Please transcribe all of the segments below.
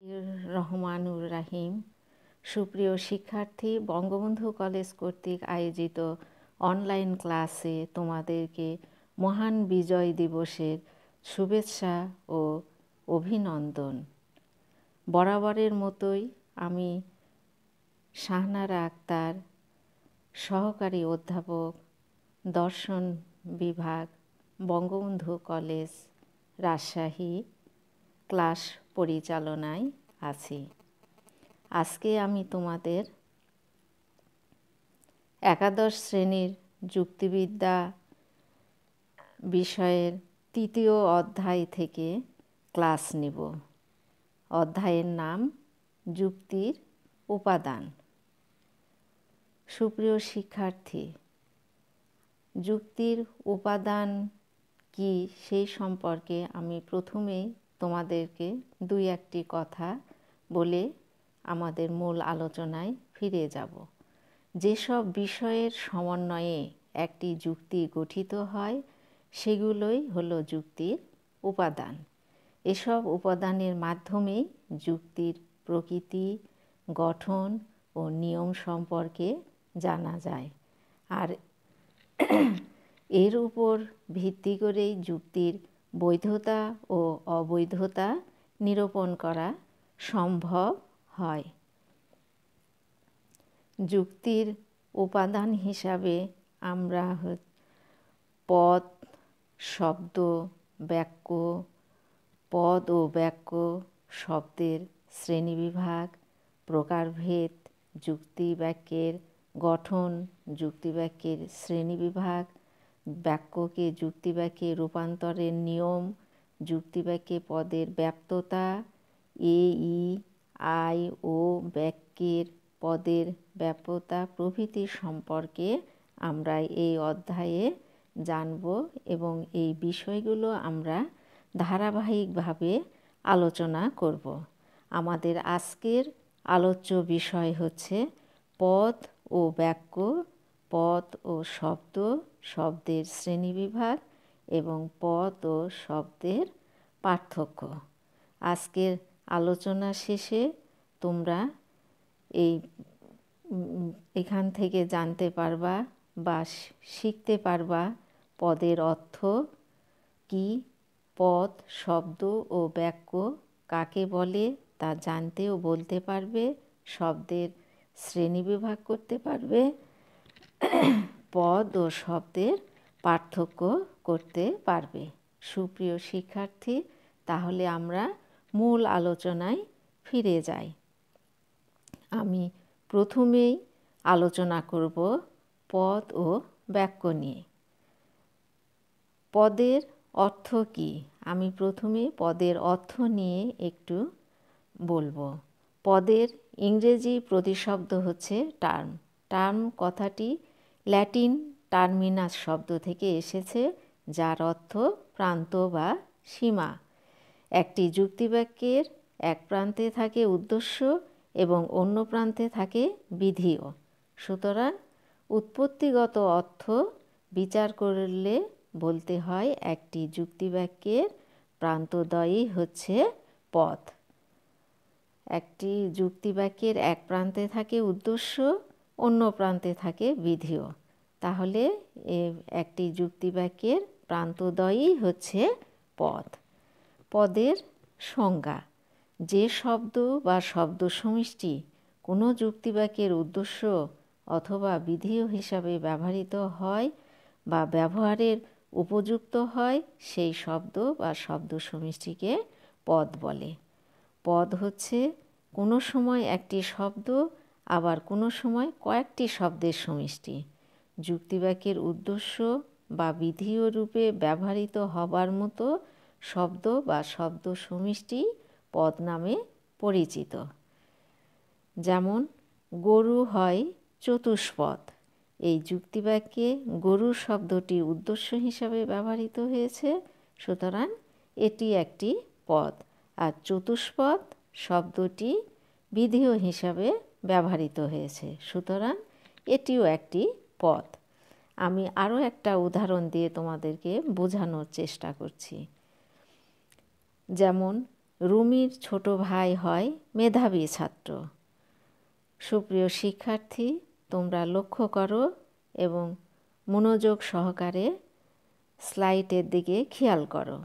রহমানুর রাহিম। সুপ্রিয় শিক্ষার্থী, বঙ্গবন্ধু কলেজ কর্তৃক আয়োজিত অনলাইন ক্লাসে তোমাদেরকে মহান বিজয় দিবসের শুভেচ্ছা ও অভিনন্দন। বরাবরের মতোই আমি শাহনারা আক্তার, সহকারী অধ্যাপক, দর্শন বিভাগ, বঙ্গবন্ধু কলেজ, রাজশাহী, ক্লাস পরিচালনায় আছি। আজকে আমি তোমাদের একাদশ শ্রেণীর যুক্তিবিদ্যা বিষয়ের 3য় অধ্যায় থেকে ক্লাস নেব। অধ্যায়ের নাম যুক্তির উপাদান। সুপ্রিয় শিক্ষার্থী, যুক্তির উপাদান কি সেই সম্পর্কে আমি প্রথমেই তোমাদেরকে 2-1টি কথা বলে আমাদের মূল আলোচনায় ফিরে যাব। যেসব বিষয়ের সমন্বয়ে একটি যুক্তি গঠিত হয় সেগুলোই হলো যুক্তির উপাদান। এসব উপাদানের মাধ্যমেই যুক্তির প্রকৃতি, গঠন ও নিয়ম সম্পর্কে জানা যায়। আর এর উপর ভিত্তি করেই যুক্তির বৈধতা ও অবৈধতা নিরূপণ করা সম্ভব হয়। যুক্তির উপাদান হিসাবে আমরা পদ, শব্দ, বাক্য, পদ ও বাক্য শব্দের শ্রেণীবিভাগ, প্রকারভেদ, যুক্তি বাক্যের গঠন, যুক্তি বাক্যের শ্রেণীবিভাগ, বাক্যকে যুক্তি বাক্যে রূপান্তরের নিয়ম, যুক্তি বাক্যে পদের ব্যাপ্ততা, ই, আই ও বাক্যের পদের ব্যাপ্ততা প্রভৃতি সম্পর্কে আমরা এই অধ্যায়ে জানব এবং এই বিষয়গুলো আমরা ধারাবাহিকভাবে আলোচনা করব। আমাদের আজকের আলোচ্য বিষয় হচ্ছে পদ ও বাক্য, পদ ও শব্দ, শব্দের শ্রেণীবিভাগ এবং পদ ও শব্দের পার্থক্য। আজকের আলোচনা শেষে তোমরা এখান থেকে জানতে পারবা বা শিখতে পারবা পদের অর্থ কি, পদ, শব্দ ও বাক্য কাকে বলে তা জানতে ও বলতে পারবে, শব্দের শ্রেণীবিভাগ করতে পারবে, পদ ও শব্দের পার্থক্য করতে পারবে। সুপ্রিয় শিক্ষার্থী, তাহলে আমরা মূল আলোচনায় ফিরে যাই। আমি প্রথমেই আলোচনা করব পদ ও বাক্য নিয়ে। পদের অর্থ কি? আমি প্রথমে পদের অর্থ নিয়ে একটু বলবো। পদের ইংরেজি প্রতিশব্দ হচ্ছে টার্ম। টার্ম কথাটি ল্যাটিন টার্মিনাস শব্দ থেকে এসেছে, যার অর্থ প্রান্ত বা সীমা। একটি যুক্তিবাক্যের এক প্রান্তে থাকে উদ্দেশ্য এবং অন্য প্রান্তে থাকে বিধিও। সুতরাং উৎপত্তিগত অর্থ বিচার করলে বলতে হয় একটি যুক্তিবাক্যের প্রান্তদ্বয়ই হচ্ছে পদ। একটি যুক্তিবাক্যের এক প্রান্তে থাকে উদ্দেশ্য, অন্য প্রান্তে থাকে বিধিও। তাহলে একটি যুক্তিবাক্যের প্রান্তদ্বয়ই হচ্ছে পদ। পদের সংজ্ঞা: যে শব্দ বা শব্দ সমষ্টি কোনো যুক্তিবাক্যের উদ্দেশ্য অথবা বিধেয় হিসাবে ব্যবহৃত হয় বা ব্যবহারের উপযুক্ত হয় সেই শব্দ বা শব্দ সমষ্টিকে পদ বলে। পদ হচ্ছে কোনো সময় একটি শব্দ, আবার কোনো সময় কয়েকটি শব্দের সমষ্টি। যুক্তিবাক্যের উদ্দেশ্য বা বিধেয় রূপে ব্যবহৃত হবার মতো শব্দ বা শব্দ সমষ্টি পদ নামে পরিচিত। যেমন গরু হয় চতুষ্পদ। এই যুক্তিবাক্যে গরু শব্দটি উদ্দেশ্য হিসাবে ব্যবহৃত হয়েছে, সুতরাং এটি একটি পদ। আর চতুষ্পদ শব্দটি বিধেয় হিসাবে ব্যবহৃত হয়েছে, সুতরাং এটিও একটি পদ। আমি আরও একটা উদাহরণ দিয়ে তোমাদেরকে বোঝানোর চেষ্টা করছি। যেমন রুমির ছোট ভাই হয় মেধাবী ছাত্র। সুপ্রিয় শিক্ষার্থী, তোমরা লক্ষ্য করো এবং মনোযোগ সহকারে স্লাইডের দিকে খেয়াল করো।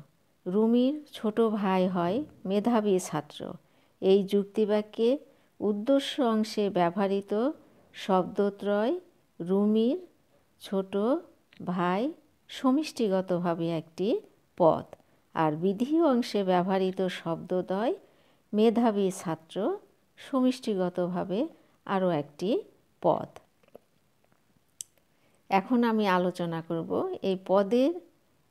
রুমির ছোট ভাই হয় মেধাবী ছাত্র। এই যুক্তিবাক্যে উদ্দেশ্য অংশে ব্যবহৃত শব্দত্রয় রুমির ছোট ভাই সমষ্টিগতভাবে একটি পদ, আর বিধি অংশে ব্যবহৃত শব্দদ্বয় মেধাবী ছাত্র সমষ্টিগতভাবে আরও একটি পদ। এখন আমি আলোচনা করব এই পদের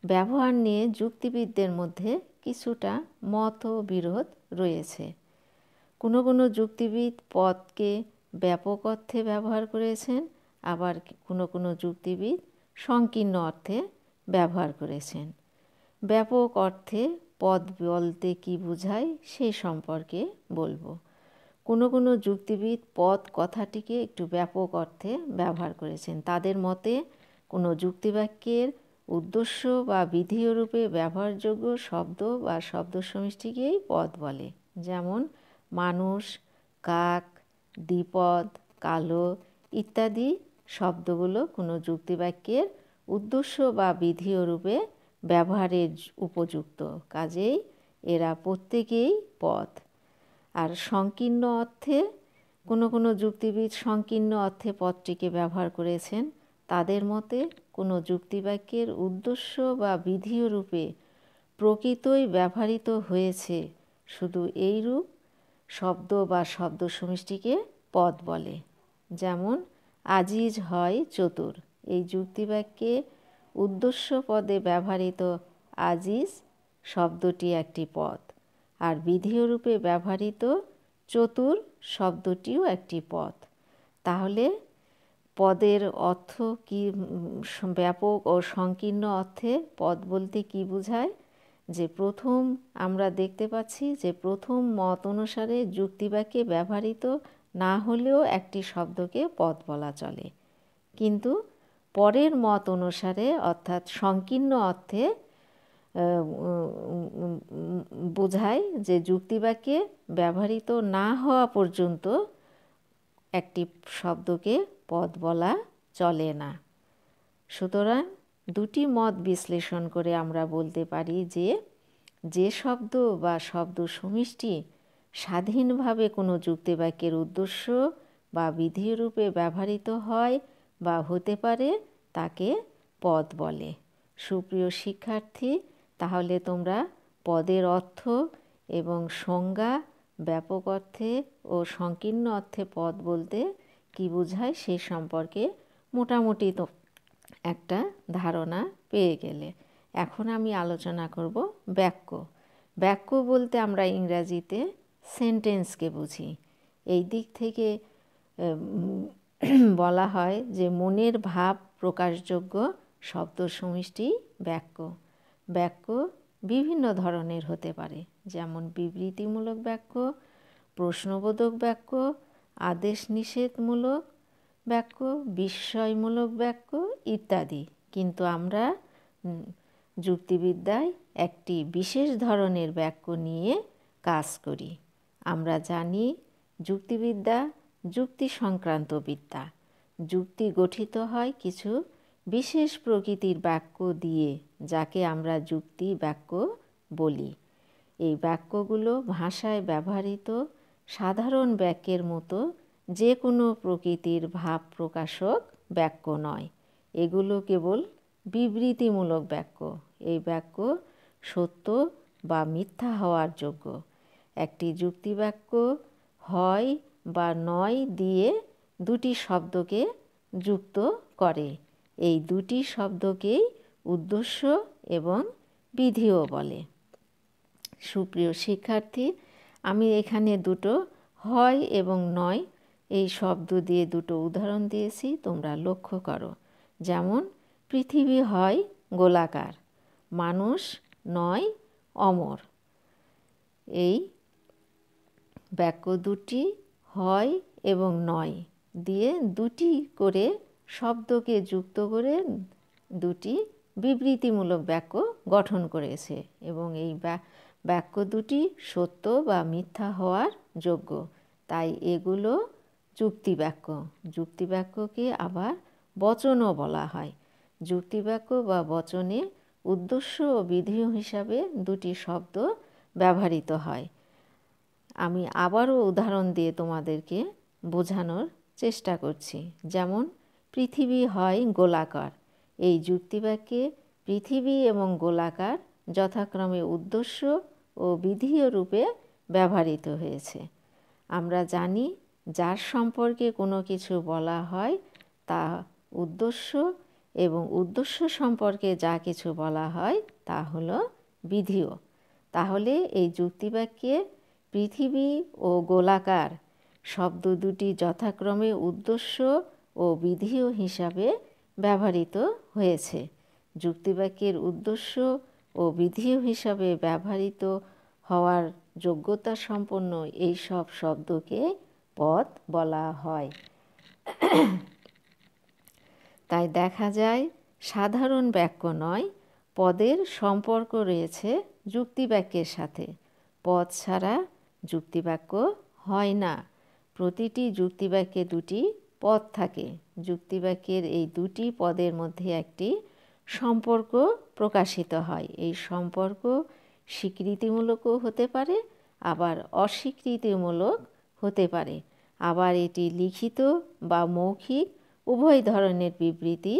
ব্যবহার নিয়ে যুক্তিবিদদের মধ্যে কিছুটা মতবিরোধ রয়েছে। কোনো কোনো যুক্তিবিদ পদকে ব্যাপক অর্থে ব্যবহার করেছেন, আবার কোনো কোনো যুক্তিবিদ সংকীর্ণ অর্থে ব্যবহার করেছেন। ব্যাপক অর্থে পদ বলতে কী বোঝায় সেই সম্পর্কে বলবো। কোনো কোনো যুক্তিবিদ পদ কথাটিকে একটু ব্যাপক অর্থে ব্যবহার করেছেন। তাদের মতে কোনো যুক্তিবাক্যের উদ্দেশ্য বা বিধেয়রূপে ব্যবহারযোগ্য শব্দ বা শব্দ সমষ্টিকেই পদ বলে। যেমন মানুষ, কাক, দ্বিপদ, কালো ইত্যাদি শব্দগুলো কোনো যুক্তিবাক্যের উদ্দেশ্য বা বিধেয়রূপে ব্যবহারের উপযুক্ত, কাজেই এরা প্রত্যেকেই পদ। আর সংকীর্ণ অর্থে কোনো কোনো যুক্তিবিদ সংকীর্ণ অর্থে পদটিকে ব্যবহার করেছেন। তাদের মতে কোনো যুক্তিবাক্যের উদ্দেশ্য বা বিধেয়রূপে প্রকৃতই ব্যবহৃত হয়েছে শুধু এইরূপ শব্দ বা শব্দ সমষ্টিকে পদ বলে। যেমন আজিজ হয় চতুর, এই যুক্তিবাক্যে উদ্দেশ্য পদে ব্যবহৃত আজিজ শব্দটি একটি পদ, আর বিধেয়রূপে ব্যবহৃত চতুর শব্দটিও একটি পদ। তাহলে পদের অর্থ কি, ব্যাপক ও সংকীর্ণ অর্থে পদ বলতে কি বোঝায়? যে প্রথম আমরা দেখতে পাচ্ছি যে প্রথম মত অনুসারে যুক্তিবাক্যে ব্যবহৃত না হলেও একটি শব্দকে পদ বলা চলে, কিন্তু পরের মত অনুসারে অর্থাৎ সংকীর্ণ অর্থে বোঝায় যে যুক্তিবাক্যে ব্যবহৃত না হওয়া পর্যন্ত একটি শব্দকে পদ বলা চলে না। সুতরাং দুটি মত বিশ্লেষণ করে আমরা বলতে পারি যে যে শব্দ বা শব্দ সমষ্টি স্বাধীনভাবে কোনো যুক্তিবাক্যের উদ্দেশ্য বা বিধিরূপে ব্যবহৃত হয় বা হতে পারে তাকে পদ বলে। সুপ্রিয় শিক্ষার্থী, তাহলে তোমরা পদের অর্থ এবং সংজ্ঞা, ব্যাপক অর্থে ও সংকীর্ণ অর্থে পদ বলতে কী বোঝায় সে সম্পর্কে মোটামুটি তো একটা ধারণা পেয়ে গেলে। এখন আমি আলোচনা করব বাক্য। বাক্য বলতে আমরা ইংরাজিতে সেন্টেন্সকে বুঝি। এই দিক থেকে বলা হয় যে মনের ভাব প্রকাশযোগ্য শব্দ সমষ্টি বাক্য। বাক্য বিভিন্ন ধরনের হতে পারে, যেমন বিবৃতিমূলক বাক্য, প্রশ্নবোধক বাক্য, আদেশ নিষেধমূলক বাক্য, বিস্ময়মূলক বাক্য ইত্যাদি। কিন্তু আমরা যুক্তিবিদ্যায় একটি বিশেষ ধরনের বাক্য নিয়ে কাজ করি। আমরা জানি যুক্তিবিদ্যা যুক্তি সংক্রান্ত বিদ্যা। যুক্তি গঠিত হয় কিছু বিশেষ প্রকৃতির বাক্য দিয়ে, যাকে আমরা যুক্তি বাক্য বলি। এই বাক্যগুলো ভাষায় ব্যবহৃত সাধারণ বাক্যের মতো যে কোনো প্রকৃতির ভাব প্রকাশক বাক্য নয়। এগুলো কেবল বিবৃতিমূলক বাক্য। এই বাক্য সত্য বা মিথ্যা হওয়ার যোগ্য। একটি যুক্তিবাক্য হয় বা নয় দিয়ে দুটি শব্দকে যুক্ত করে। এই দুটি শব্দকেই উদ্দেশ্য এবং বিধিও বলে। সুপ্রিয় শিক্ষার্থী, আমি এখানে দুটো হয় এবং নয় এই শব্দ দিয়ে দুটো উদাহরণ দিয়েছি, তোমরা লক্ষ্য করো। যেমন পৃথিবী হয় গোলাকার, মানুষ নয় অমর। এই বাক্য দুটি হয় এবং নয় দিয়ে দুটি করে শব্দকে যুক্ত করে দুটি বিবৃতিমূলক বাক্য গঠন করেছে, এবং এই বাক্য দুটি সত্য বা মিথ্যা হওয়ার যোগ্য, তাই এগুলো যুক্তিবাক্য। যুক্তিবাক্যকে আবার বচনও বলা হয়। যুক্তিবাক্য বা বচনে উদ্দেশ্য ও বিধেয় হিসাবে দুটি শব্দ ব্যবহৃত হয়। আমি আবারও উদাহরণ দিয়ে তোমাদেরকে বোঝানোর চেষ্টা করছি। যেমন পৃথিবী হয় গোলাকার। এই যুক্তিবাক্যে পৃথিবী এবং গোলাকার যথাক্রমে উদ্দেশ্য ও বিধেয় রূপে ব্যবহৃত হয়েছে। আমরা জানি যার সম্পর্কে কোনো কিছু বলা হয় তা উদ্দেশ্য, এবং উদ্দেশ্য সম্পর্কে যা কিছু বলা হয় তা হলো বিধেয়। তাহলে এই যুক্তিবাক্যে পৃথিবী ও গোলাকার শব্দ দুটি যথাক্রমে উদ্দেশ্য ও বিধেয় হিসাবে ব্যবহৃত হয়েছে। যুক্তিবাক্যের উদ্দেশ্য ও বিধেয় হিসাবে ব্যবহৃত হওয়ার যোগ্যতা সম্পন্ন এই সব শব্দকে পদ বলা হয়। তাই দেখা যায় সাধারণ বাক্য নয়, পদের সম্পর্ক রয়েছে যুক্তিবাক্যের সাথে। পদ ছাড়া যুক্তিবাক্য হয় না। প্রতিটি যুক্তিবাক্যে দুটি পদ থাকে। যুক্তিবাক্যের এই দুটি পদের মধ্যে একটি সম্পর্ক প্রকাশিত হয়। এই সম্পর্ক স্বীকৃতিমূলকও হতে পারে, আবার অস্বীকৃতিমূলক হতে পারে। আবার এটি লিখিত বা মৌখিক উভয় ধরনের বিবৃতি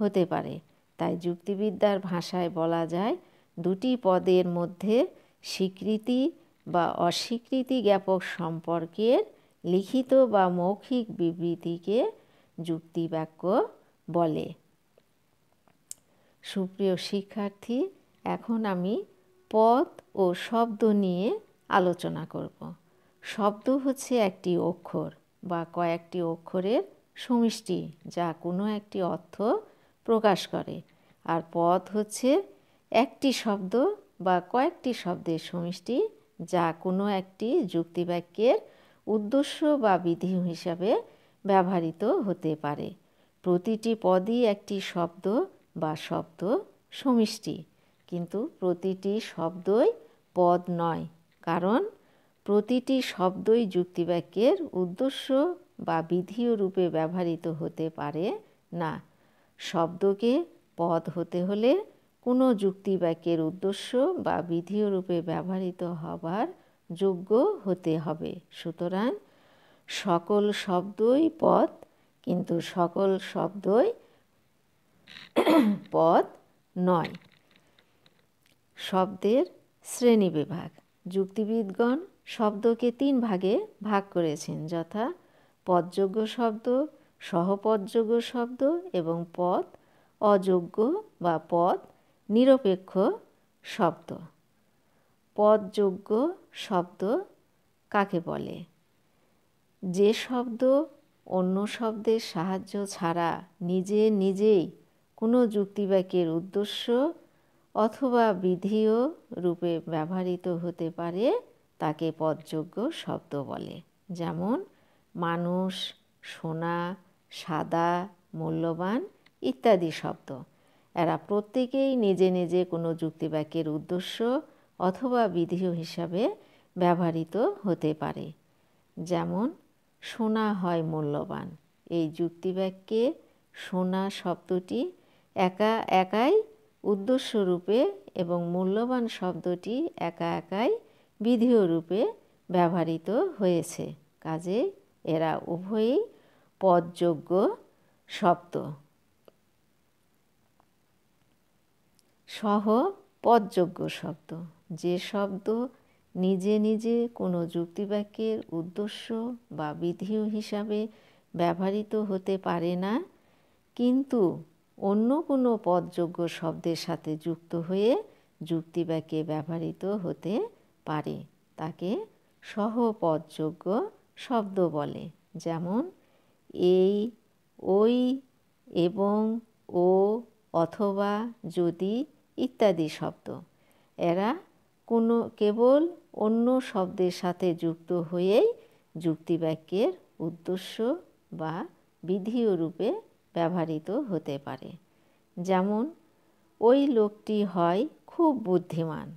হতে পারে। তাই যুক্তিবিদ্যার ভাষায় বলা যায় দুটি পদের মধ্যে স্বীকৃতি বা অস্বীকৃতি জ্ঞাপক সম্পর্কের লিখিত বা মৌখিক বিবৃতিকে যুক্তিবাক্য বলে। সুপ্রিয় শিক্ষার্থী, এখন আমি পদ ও শব্দ নিয়ে আলোচনা করব। শব্দ হচ্ছে একটি অক্ষর বা কয়েকটি অক্ষরের সমষ্টি যা কোনো একটি অর্থ প্রকাশ করে, আর পদ হচ্ছে একটি শব্দ বা কয়েকটি শব্দের সমষ্টি যা কোনো একটি যুক্তিবাক্যের উদ্দেশ্য বা বিধেয় হিসাবে ব্যবহৃত হতে পারে। প্রতিটি পদই একটি শব্দ বা শব্দ সমষ্টি, কিন্তু প্রতিটি শব্দই পদ নয়, কারণ প্রতিটি শব্দই যুক্তিবাক্যের উদ্দেশ্য বা বিধেয় রূপে ব্যবহৃত হতে পারে না। শব্দকে পদ হতে হলে কোনো যুক্তিবাক্যের উদ্দেশ্য বা বিধেয় রূপে ব্যবহৃত হবার যোগ্য হতে হবে। সুতরাং সকল শব্দই পদ, কিন্তু সকল শব্দই পদ নয়। শব্দের শ্রেণীবিভাগ। যুক্তিবিদগণ শব্দকে 3 ভাগে ভাগ করেছেন, যথা পদযোগ্য শব্দ, সহপদযোগ্য শব্দ এবং পদ অযোগ্য বা পদ নিরপেক্ষ শব্দ। পদযোগ্য শব্দ কাকে বলে? যে শব্দ অন্য শব্দের সাহায্য ছাড়া নিজে নিজেই কোনো যুক্তিবাক্যের উদ্দেশ্য অথবা বিধেয় রূপে ব্যবহৃত হতে পারে তাকে পদযোগ্য শব্দ বলে। যেমন মানুষ, সোনা, সাদা, মূল্যবান ইত্যাদি শব্দ। এরা প্রত্যেকেই নিজে নিজে কোনো যুক্তিবাক্যের উদ্দেশ্য অথবা বিধেয় হিসাবে ব্যবহৃত হতে পারে। যেমন সোনা হয় মূল্যবান। এই যুক্তিবাক্যে সোনা শব্দটি একা একাই উদ্দেশ্য রূপে এবং মূল্যবান শব্দটি একা একাই বিধেয় রূপে ব্যবহৃত হয়েছে। কাজেই এরা উভয়ই পদযোগ্য শব্দ। সহ পদযোগ্য শব্দ। যে শব্দ নিজে নিজে কোনো যুক্তিবাক্যের উদ্দেশ্য বা বিধেয় হিসাবে ব্যবহৃত হতে পারে না, কিন্তু অন্য কোনো পদযোগ্য শব্দের সাথে যুক্ত হয়ে যুক্তিবাক্যে ব্যবহৃত হতে পারে, তাকে সহপদযোগ্য শব্দ বলে। যেমন এই, ওই, এবং, ও, অথবা, যদি ইত্যাদি শব্দ। এরা কোনো কেবল অন্য শব্দের সাথে যুক্ত হয়েই যুক্তিবাক্যের উদ্দেশ্য বা বিধেয় রূপে ব্যবহৃত হতে পারে। যেমন ওই লোকটি হয় খুব বুদ্ধিমান।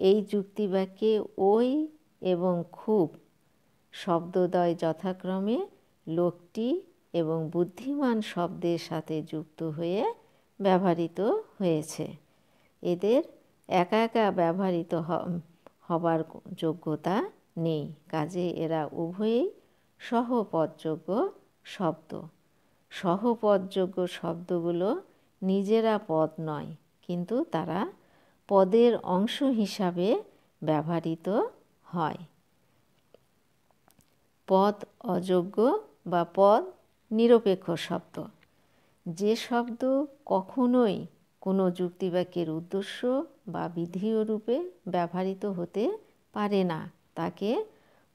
এই যুক্তিবাক্যে ওই এবং খুব শব্দদ্বয় যথাক্রমে লোকটি এবং বুদ্ধিমান শব্দের সাথে যুক্ত হয়ে ব্যবহৃত হয়েছে। এদের একা একা ব্যবহৃত হবার যোগ্যতা নেই, কাজে এরা উভয়েই সহপদযোগ্য শব্দ। সহপদযোগ্য শব্দগুলো নিজেরা পদ নয়, কিন্তু তারা পদের অংশ হিসাবে ব্যবহৃত হয়। পদ অযোগ্য বা পদ নিরপেক্ষ শব্দ। যে শব্দ কখনোই কোনো যুক্তিবাক্যের উদ্দেশ্য বা বিধেয় রূপে ব্যবহৃত হতে পারে না তাকে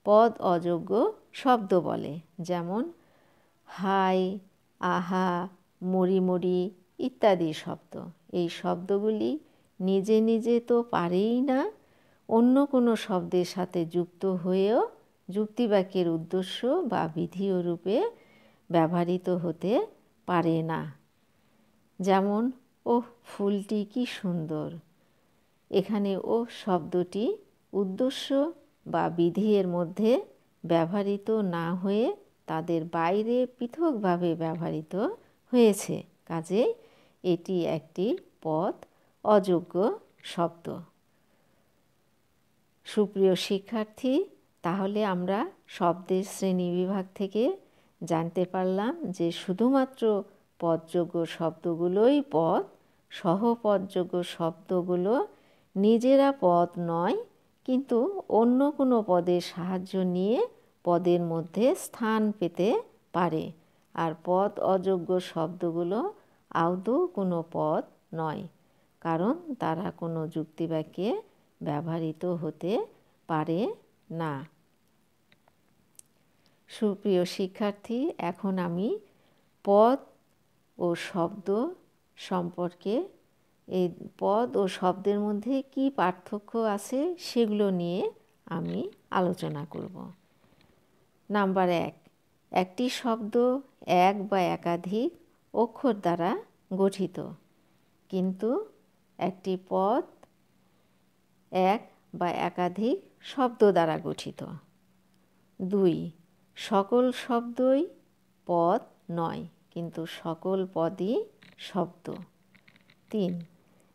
পদ অযোগ্য শব্দ বলে। যেমন হাই, আহা, মরি মরি ইত্যাদি শব্দ। এই শব্দগুলি নিজে নিজে তো পারেই না, অন্য কোনো শব্দের সাথে যুক্ত হয়েও যুক্তিবাক্যের উদ্দেশ্য বা বিধেয় রূপে ব্যবহৃত হতে পারে না। যেমন ওহ, ফুলটি কি সুন্দর। এখানে ও শব্দটি উদ্দেশ্য বা বিধেয়ের মধ্যে ব্যবহৃত না হয়ে তাদের বাইরে পৃথকভাবে ব্যবহৃত হয়েছে, কাজেই এটি একটি পদ অযোগ্য শব্দ। সুপ্রিয় শিক্ষার্থী, তাহলে আমরা শব্দের শ্রেণীবিভাগ থেকে জানতে পারলাম যে শুধুমাত্র পদযোগ্য শব্দগুলোই পদ, সহপদযোগ্য শব্দগুলো নিজেরা পদ নয়, কিন্তু অন্য কোনো পদের সাহায্য নিয়ে পদের মধ্যে স্থান পেতে পারে। আর পদ অযোগ্য শব্দগুলো আদৌ কোনো পদ নয়, কারণ তারা কোনো যুক্তিবাক্যে ব্যবহৃত হতে পারে না। সুপ্রিয় শিক্ষার্থী, এখন আমি পদ ও শব্দ সম্পর্কে, এই পদ ও শব্দের মধ্যে কি পার্থক্য আছে সেগুলো নিয়ে আমি আলোচনা করব। নাম্বার 1, একটি শব্দ এক বা একাধিক অক্ষর দ্বারা গঠিত, কিন্তু একটি পদ এক বা একাধিক শব্দ দ্বারা গঠিত। 2, সকল শব্দই পদ নয়, কিন্তু সকল পদই শব্দ। 3,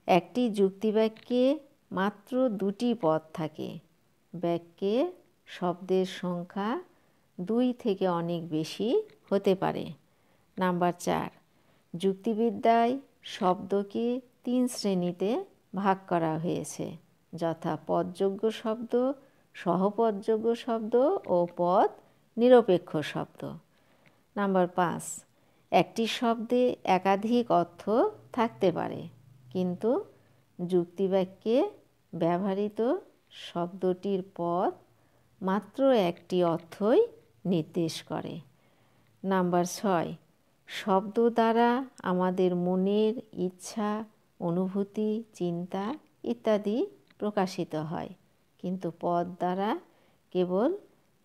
একটি যুক্তিবাক্যে মাত্র 2টি পদ থাকে, বাক্যে শব্দের সংখ্যা 2 থেকে অনেক বেশি হতে পারে। নাম্বার 4, যুক্তিবিদ্যায় শব্দকে 3 শ্রেণীতে ভাগ করা হয়েছে, যথা পদযোগ্য শব্দ, সহপদযোগ্য শব্দ ও পদ নিরপেক্ষ শব্দ। নাম্বার 5, একটি শব্দে একাধিক অর্থ থাকতে পারে, কিন্তু যুক্তিবাক্যে ব্যবহৃত শব্দটির পদ মাত্র একটি অর্থই নির্দেশ করে। নাম্বার 6, শব্দ দ্বারা আমাদের মনের ইচ্ছা, অনুভূতি, চিন্তা ইত্যাদি প্রকাশিত হয়, কিন্তু পদ দ্বারা কেবল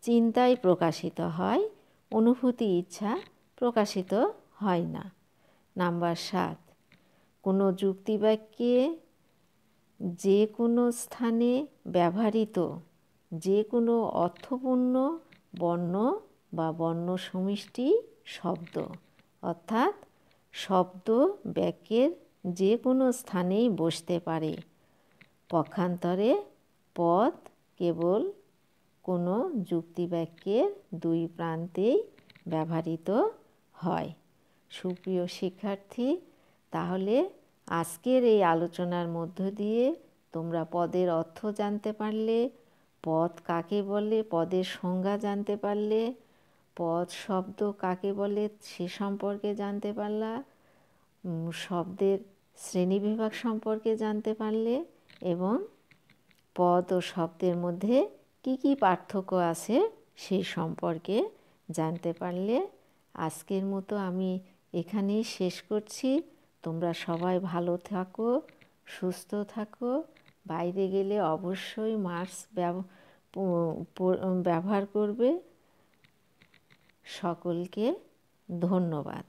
চিন্তাই প্রকাশিত হয়, অনুভূতি, ইচ্ছা প্রকাশিত হয় না। নাম্বার 7, কোনো যুক্তিবাক্যে যে কোনো স্থানে ব্যবহৃত যে কোনো অর্থপূর্ণ বর্ণ বা বর্ণ সমষ্টি শব্দ, অর্থাৎ শব্দ বাক্যের যে কোনো স্থানেই বসতে পারে। পক্ষান্তরে পদ কেবল কোনো যুক্তিবাক্যের 2 প্রান্তেই ব্যবহৃত হয়। সুপ্রিয় শিক্ষার্থী, তাহলে আজকের এই আলোচনার মধ্য দিয়ে তোমরা পদের অর্থ জানতে পারলে, পদ কাকে বলে পদের সংজ্ঞা জানতে পারলে, পদ শব্দ কাকে বলে সে সম্পর্কে জানতে পারলা, শব্দের শ্রেণীবিভাগ সম্পর্কে জানতে পারলে এবং পদ ও শব্দের মধ্যে কি কি পার্থক্য আছে সেই সম্পর্কে জানতে পারলে। আজকের মতো আমি এখানেই শেষ করছি। তোমরা সবাই ভালো থাকো, সুস্থ থাকো। বাইরে গেলে অবশ্যই মাস্ক ব্যবহার করবে। সকলকে ধন্যবাদ।